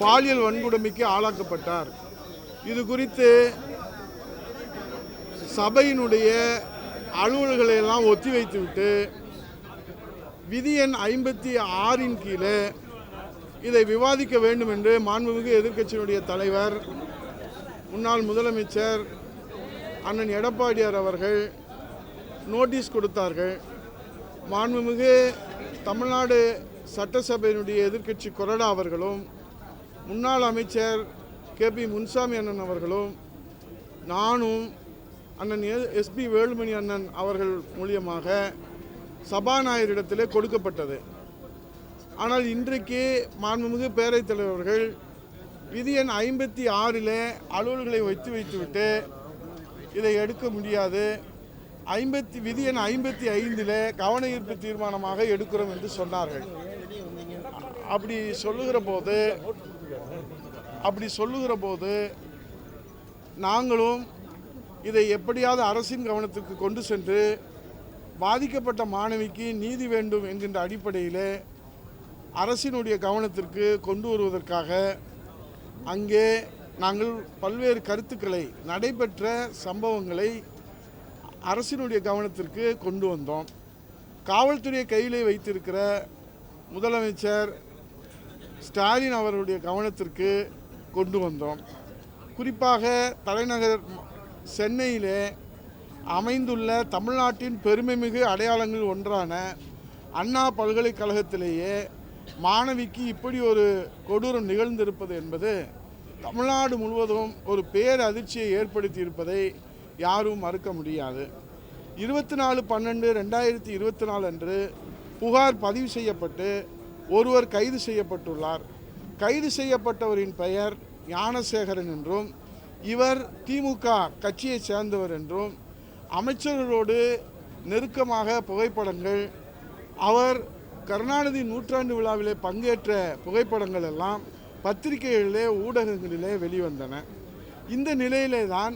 பாலியல் வன்கொடுமைக்கு ஆளாக்கப்பட்டார். இது குறித்து சபையினுடைய அலுவல்களை எல்லாம் ஒத்திவைத்துவிட்டு விதி எண் 56 கீழே இதை விவாதிக்க வேண்டும் என்று மாண்புமிகு எதிர்க்கட்சியினுடைய தலைவர் முன்னாள் முதலமைச்சர் அண்ணன் எடப்பாடியார் அவர்கள் நோட்டீஸ் கொடுத்தார்கள். மாண்புமிகு தமிழ்நாடு சட்டசபையினுடைய எதிர்க்கட்சி கொறடா அவர்களும் முன்னாள் அமைச்சர் KP முன்சாமி அண்ணன் அவர்களும் நானும் அண்ணன் SP வேலுமணி அண்ணன் அவர்கள் மூலியமாக சபாநாயகரிடத்திலே கொடுக்கப்பட்டது. ஆனால் இன்றைக்கு மாண்புமிகு பேரவைத் தலைவர்கள் விதி எண் 56 அலுவல்களை வைத்துவிட்டு இதை எடுக்க முடியாது, விதி எண் 55 கவன ஈர்ப்பு தீர்மானமாக எடுக்கிறோம் என்று சொன்னார்கள். அப்படி சொல்லுகிற போது நாங்களும் இதை எப்படியாவது அரசின் கவனத்துக்கு கொண்டு சென்று பாதிக்கப்பட்ட மாணவிக்கு நீதி வேண்டும் என்கின்ற அடிப்படையில் அரசினுடைய கவனத்திற்கு கொண்டு வருவதற்காக அங்கே நாங்கள் பல்வேறு கருத்துக்களை, நடைபெற்ற சம்பவங்களை அரசினுடைய கவனத்திற்கு கொண்டு வந்தோம். காவல்துறை கையிலே வைத்திருக்கிற முதலமைச்சர் ஸ்டாலின் அவர்களுடைய கவனத்திற்கு கொண்டு வந்தோம். குறிப்பாக தலைநகர் சென்னையிலே அமைந்துள்ள தமிழ்நாட்டின் பெருமைமிகு அடையாளங்கள் ஒன்றான அண்ணா பல்கலைக்கழகத்திலேயே மாணவிக்கு இப்படி ஒரு கொடூரம் நிகழ்ந்திருப்பது என்பது தமிழ்நாடு முழுவதும் ஒரு பேர் அதிர்ச்சியை ஏற்படுத்தி இருப்பதை யாரும் மறுக்க முடியாது. 24/12/2024 அன்று புகார் பதிவு செய்யப்பட்டு ஒருவர் கைது செய்யப்பட்டுள்ளார். கைது செய்யப்பட்டவரின் பெயர் ஞானசேகரன் என்றும் இவர் திமுக கட்சியை சேர்ந்தவர் என்றும் அமைச்சர்களோடு நெருக்கமாக புகைப்படங்கள், அவர் கருணாநிதி நூற்றாண்டு விழாவிலே பங்கேற்ற புகைப்படங்கள் எல்லாம் பத்திரிகைகளிலே ஊடகங்களிலே வெளிவந்தன. இந்த நிலையிலே தான்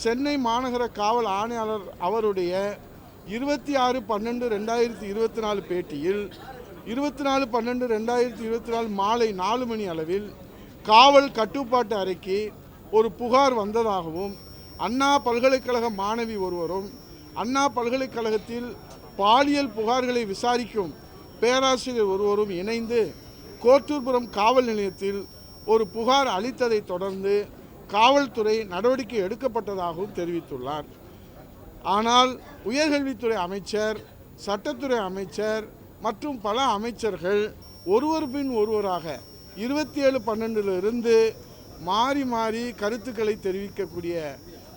சென்னை மாநகர காவல் ஆணையாளர் அவருடைய 26/12/2024 பேட்டியில் 24/12/2024 மாலை 4 மணி அளவில் காவல் கட்டுப்பாட்டு அறைக்கு ஒரு புகார் வந்ததாகவும் அண்ணா பல்கலைக்கழக மாணவி ஒருவரும் அண்ணா பல்கலைக்கழகத்தில் பாலியல் புகார்களை விசாரிக்கும் பேராசிரியர் ஒருவரும் இணைந்து கோட்டூர்புரம் காவல் நிலையத்தில் ஒரு புகார் அளித்ததை தொடர்ந்து காவல்துறை நடவடிக்கை எடுக்கப்பட்டதாகவும் தெரிவித்துள்ளார். ஆனால் உயர்கல்வித்துறை அமைச்சர், சட்டத்துறை அமைச்சர் மற்றும் பல அமைச்சர்கள் ஒருவர் பின் ஒருவராக 27/12 மாறி மாறி கருத்துக்களை தெரிவிக்கக்கூடிய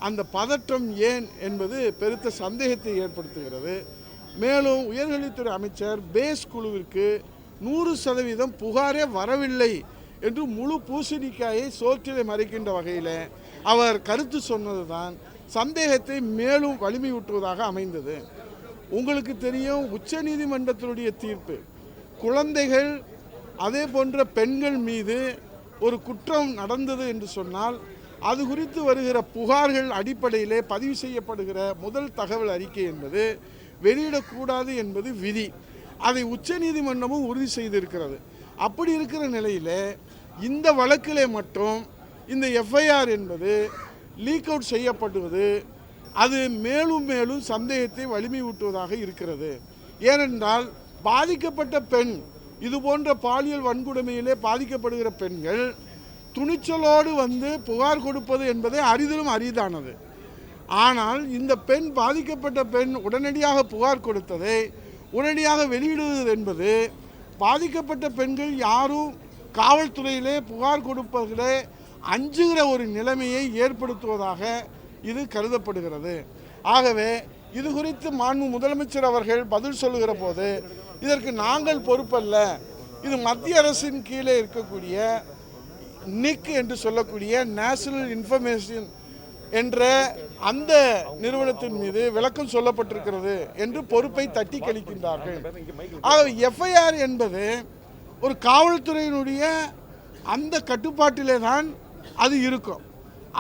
அந்த பதற்றம் ஏன் என்பது பெருத்த சந்தேகத்தை ஏற்படுத்துகிறது. மேலும் உயர்கல்வித்துறை அமைச்சர் பேஸ் குழுவிற்கு 100% புகாரே வரவில்லை என்று முழு பூசணிக்காயை சோற்றிலை மறைக்கின்ற வகையில் அவர் கருத்து சொன்னதுதான் சந்தேகத்தை மேலும் வலிமையூட்டுவதாக அமைந்தது. உங்களுக்கு தெரியும், உச்சநீதிமன்றத்தினுடைய தீர்ப்பு குழந்தைகள் அதே போன்ற பெண்கள் மீது ஒரு குற்றம் நடந்தது என்று சொன்னால் அது குறித்து வருகிற புகார்கள் அடிப்படையிலே பதிவு செய்யப்படுகிற முதல் தகவல் அறிக்கை என்பது வெளியிடக்கூடாது என்பது விதி. அதை உச்சநீதிமன்றமும் உறுதி செய்திருக்கிறது. அப்படி இருக்கிற நிலையில் இந்த வழக்கிலே மட்டும் இந்த FIR என்பது லீக் அவுட் செய்யப்படுவது அது மேலும் மேலும் சந்தேகத்தை வலிமையூட்டுவதாக இருக்கிறது. ஏனென்றால் பாதிக்கப்பட்ட பெண், இது போன்ற பாலியல் வன்கொடுமையிலே பாதிக்கப்படுகிற பெண்கள் துணிச்சலோடு வந்து புகார் கொடுப்பது என்பதை அரிதிலும் அரிதானது. ஆனால் இந்த பெண், பாதிக்கப்பட்ட பெண் உடனடியாக புகார் கொடுத்ததை உடனடியாக வெளியிடுவது என்பது பாதிக்கப்பட்ட பெண்கள் யாரும் காவல்துறையிலே புகார் கொடுப்பதிலே அஞ்சுகிற ஒரு நிலைமையை ஏற்படுத்துவதாக இது கருதப்படுகிறது. ஆகவே இது குறித்து மாண்பு முதலமைச்சர் அவர்கள் பதில் சொல்லுகிற போது இதற்கு நாங்கள் பொறுப்பல்ல, இது மத்திய அரசின் கீழே இருக்கக்கூடிய NIC என்று சொல்லக்கூடிய நேஷனல் இன்ஃபர்மேஷன் என்ற அந்த நிறுவனத்தின் மீது விளக்கம் சொல்லப்பட்டிருக்கிறது என்று பொறுப்பை தட்டி கழிக்கின்றார்கள். ஆகவே FIR என்பது ஒரு காவல்துறையினுடைய அந்த கட்டுப்பாட்டிலே தான் அது இருக்கும்.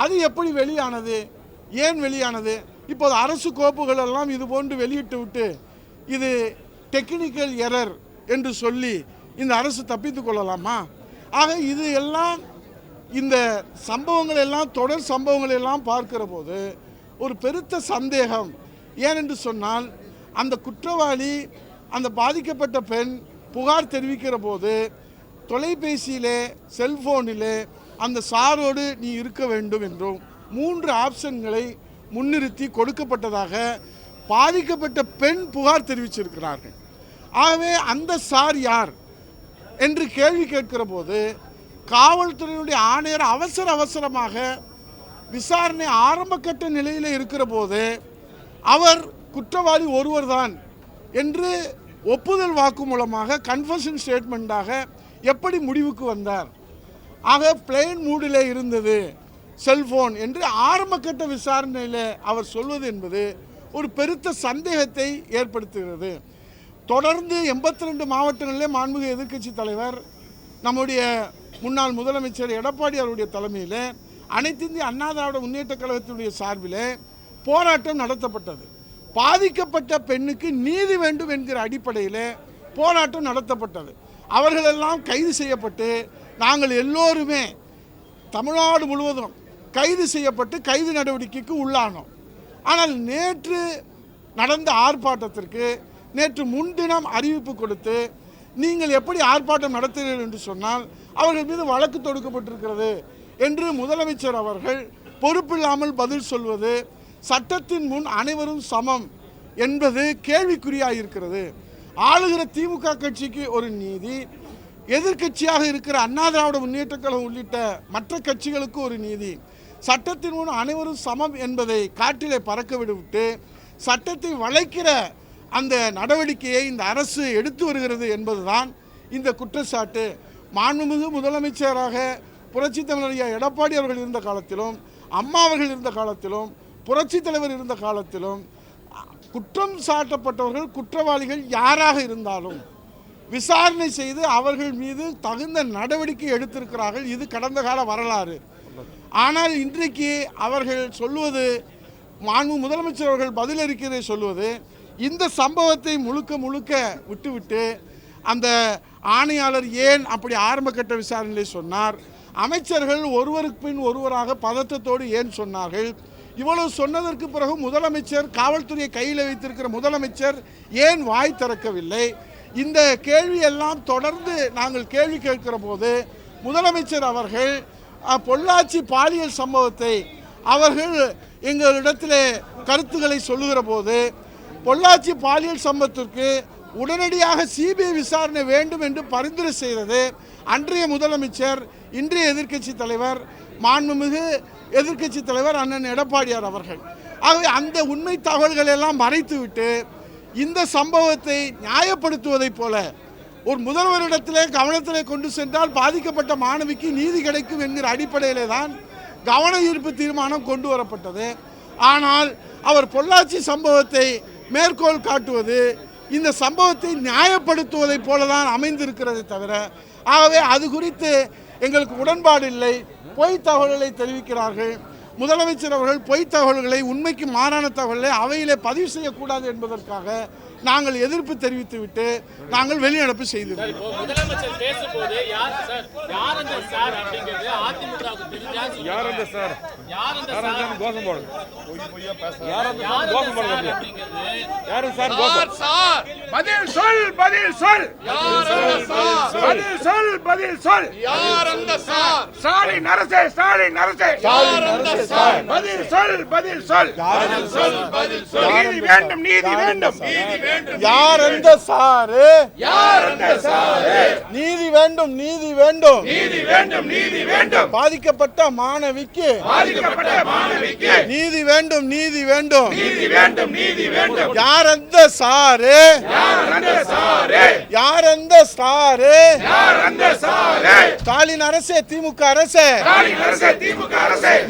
அது எப்படி வெளியானது, ஏன் வெளியானது? இப்போது அரசு கோப்புகள் எல்லாம் இது போன்று வெளியிட்டு விட்டு இது டெக்னிக்கல் எரர் என்று சொல்லி இந்த அரசு தப்பித்து கொள்ளலாமா? ஆக இது எல்லாம் இந்த சம்பவங்கள் எல்லாம் தொடர் சம்பவங்கள் எல்லாம் பார்க்கிற போது ஒரு பெருத்த சந்தேகம். ஏனென்று சொன்னால் அந்த குற்றவாளி அந்த பாதிக்கப்பட்ட பெண் புகார் தெரிவிக்கிற போது தொலைபேசியிலே செல்போனிலே அந்த சாரோடு நீ இருக்க வேண்டும் என்றும் 3 ஆப்ஷன்களை முன்னிறுத்தி கொடுக்கப்பட்டதாக பாதிக்கப்பட்ட பெண் புகார் தெரிவிச்சிருக்கிறார்கள். ஆகவே அந்த சார் யார் என்று கேள்வி கேட்கிற போது காவல்துறையினுடைய ஆணையர் அவசரமாக விசாரணை ஆரம்பக்கட்ட நிலையில் இருக்கிற போது அவர் குற்றவாளி ஒருவர் தான் என்று ஒப்புதல் வாக்குமூலமாக கன்ஃபெஷன் ஸ்டேட்மெண்ட்டாக எப்படி முடிவுக்கு வந்தார்? ஆக பிளெயின் மூடில் இருந்தது செல்போன் என்று ஆரம்பக்கட்ட விசாரணையில் அவர் சொல்வது என்பது ஒரு பெருத்த சந்தேகத்தை ஏற்படுத்துகிறது. தொடர்ந்து 82 மாவட்டங்களிலே மாண்புமிகு எதிர்க்கட்சி தலைவர் நம்முடைய முன்னாள் முதலமைச்சர் எடப்பாடி அவருடைய தலைமையில் அனைத்து இந்திய அண்ணா திராவிட முன்னேற்ற கழகத்தினுடைய சார்பில் போராட்டம் நடத்தப்பட்டது. பாதிக்கப்பட்ட பெண்ணுக்கு நீதி வேண்டும் என்கிற அடிப்படையில் போராட்டம் நடத்தப்பட்டது. அவர்களெல்லாம் கைது செய்யப்பட்டு நாங்கள் எல்லோருமே தமிழ்நாடு முழுவதும் கைது செய்யப்பட்டு கைது நடவடிக்கைக்கு உள்ளானோம். ஆனால் நேற்று நடந்த ஆர்ப்பாட்டத்திற்கு நேற்று முன்தினம் அறிவிப்பு கொடுத்து நீங்கள் எப்படி ஆர்ப்பாட்டம் நடத்துகிறீர்கள் என்று சொன்னால் அவர்கள் மீது வழக்கு தொடுக்கப்பட்டிருக்கிறது என்று முதலமைச்சர் அவர்கள் பொறுப்பில்லாமல் பதில் சொல்வது சட்டத்தின் முன் அனைவரும் சமம் என்பது கேள்விக்குறியாயிருக்கிறது. ஆளுகிற திமுக கட்சிக்கு ஒரு நீதி, எதிர்க்கட்சியாக இருக்கிற அண்ணா திராவிட முன்னேற்ற கழகம் உள்ளிட்ட மற்ற கட்சிகளுக்கு ஒரு நீதி, சட்டத்தின் முன் அனைவரும் சமம் என்பதை காற்றிலே பறக்க விட்டு சட்டத்தை வளைக்கிற அந்த நடவடிக்கையை இந்த அரசு எடுத்து வருகிறது என்பதுதான் இந்த குற்றச்சாட்டு. மாண்புமிகு முதலமைச்சராக புரட்சித் தலைவர் ஐயா எடப்பாடி அவர்கள் இருந்த காலத்திலும் அம்மா அவர்கள் இருந்த காலத்திலும் புரட்சித் தலைவர் இருந்த காலத்திலும் குற்றம் சாட்டப்பட்டவர்கள் குற்றவாளிகள் யாராக இருந்தாலும் விசாரணை செய்து அவர்கள் மீது தகுந்த நடவடிக்கை எடுத்திருக்கிறார்கள். இது கடந்த கால வரலாறு. ஆனால் இன்றைக்கு அவர்கள் சொல்வது, மாண்பு முதலமைச்சர் அவர்கள் பதிலளிக்கிறதை சொல்வது, இந்த சம்பவத்தை முழுக்க விட்டுவிட்டு அந்த ஆணையாளர் ஏன் அப்படி ஆரம்பக்கட்ட விசாரணையை சொன்னார், அமைச்சர்கள் ஒருவருக்கு பின் ஒருவராக பதற்றத்தோடு ஏன் சொன்னார்கள், இவ்வளவு சொன்னதற்கு பிறகு முதலமைச்சர் காவல்துறையை கையில் வைத்திருக்கிற முதலமைச்சர் ஏன் வாய் திறக்கவில்லை? இந்த கேள்வியெல்லாம் தொடர்ந்து நாங்கள் கேள்வி கேட்கிற போது முதலமைச்சர் அவர்கள் பொள்ளாச்சி பாலியல் சம்பவத்தை அவர்கள் எங்களிடத்தில் கருத்துக்களை சொல்லுகிற போது பொள்ளாச்சி பாலியல் சம்பவத்திற்கு உடனடியாக சிபிஐ விசாரணை வேண்டும் என்று பரிந்துரை செய்தது அன்றைய முதலமைச்சர், இன்றைய எதிர்க்கட்சி தலைவர், மாண்புமிகு எதிர்க்கட்சி தலைவர் அண்ணன் எடப்பாடியார் அவர்கள். ஆகவே அந்த உண்மை தகவல்கள் எல்லாம் மறைத்துவிட்டு இந்த சம்பவத்தை நியாயப்படுத்துவதைப் போல ஒரு முதல்வரிடத்திலே கவனத்திலே கொண்டு சென்றால் பாதிக்கப்பட்ட மாணவிக்கு நீதி கிடைக்கும் என்கிற அடிப்படையிலே தான் கவன ஈர்ப்பு தீர்மானம் கொண்டு வரப்பட்டது. ஆனால் அவர் பொள்ளாச்சி சம்பவத்தை மேற்கோள் காட்டுவது இந்த சம்பவத்தை நியாயப்படுத்துவதைப் போலதான் அமைந்திருக்கிறதை தவிர, ஆகவே அது குறித்து எங்களுக்கு உடன்பாடு இல்லை. பொய் தகவல்களை தெரிவிக்கிறார்கள். முதலமைச்சர் அவர்கள் பொய் தகவல்களை, உண்மைக்கு மாறான தகவல்களை அவையிலே பதிவு செய்யக்கூடாது என்பதற்காக நாங்கள் எதிர்ப்பு தெரிவித்துவிட்டு நாங்கள் வெளிநடப்பு செய்திருக்கிறோம். முதலமைச்சர் பேசும்போது யார் அந்த சாரு? நீதி வேண்டும், நீதி வேண்டும், நீதி வேண்டும், நீதி வேண்டும். பாதிக்கப்பட்ட மாணவிக்கு நீதி வேண்டும், நீதி வேண்டும், நீதி வேண்டும், நீதி வேண்டும். யார் அந்த சாரு? யார் அந்த சாரு? ஸ்டாலின் அரசே, திமுக அரசே,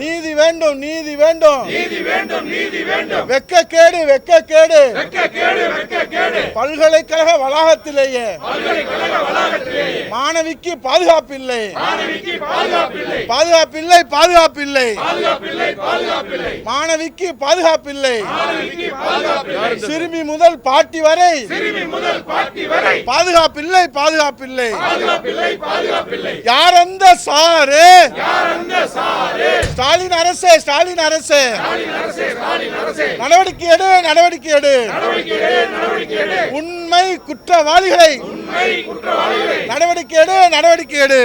நீதி வேண்டும், நீதி வேண்டும், நீதி வேண்டும், நீதி வேண்டும். வெக்கக்கேடு, வெக்கக்கேடு, வெக்கக்கேடு, பல்கலைக்கழக வளாகத்திலேயே மாணவிக்கு பாதுகாப்பில்லை. பாதுகாப்பில்லை பாதுகாப்பில்லை மாணவிக்கு பாதுகாப்பில்லை. சிறுமி முதல் பாட்டி வரை பாதுகாப்பில்லை பாதுகாப்பில்லை. யார் அந்த சாரு? ஸ்டாலின் அரசு ஸ்டாலின் அரசு நடவடிக்கை எடு நடவடிக்கை எடு. உண்மை குற்றவாளிகளை நடவடிக்கை எடு நடவடிக்கை எடு.